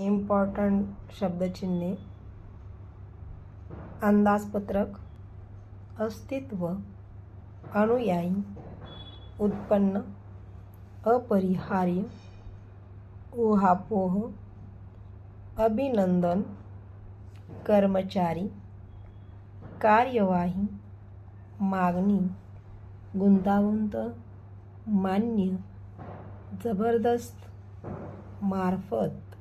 Important शब्दचिन्हे. अंदाजपत्रक, अस्तित्व, अनुयायी, उत्पन्न, अपरिहार्य, ऊहापोह, अभिनंदन, कर्मचारी, कार्यवाही, मागणी, गुंतागुंत, मान्य, जबरदस्त, मार्फत,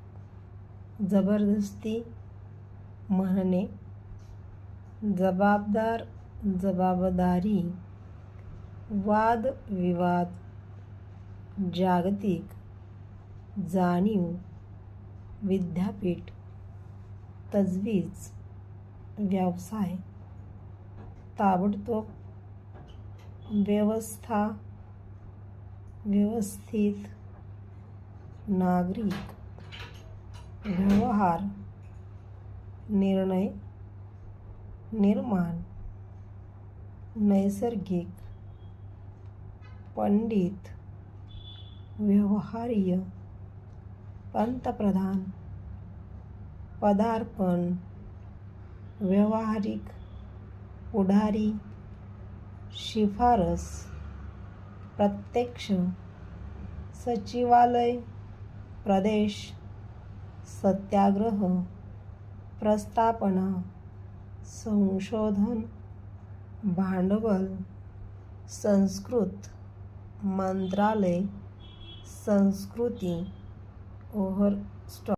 जबरदस्ती, म्हणणे, जबाबदार, जबाबदारी, वाद विवाद, जागतिक, जाणीव, विद्यापीठ, तजवीज, व्यवसाय, ताबडतोब, व्यवस्था, व्यवस्थित, नागरिक, व्यवहार, निर्णय, निर्माण, नैसर्गिक, पंडित, व्यवहार्य, पंतप्रधान, पदार्पण, व्यावहारिक, पुढारी, शिफारस, प्रत्यक्ष, सचिवालय, प्रदेश, सत्याग्रह, प्रस्थापना, संशोधन, भांडवल, संस्कृत, मंत्रालय, संस्कृती, ओव्हरस्टॉक.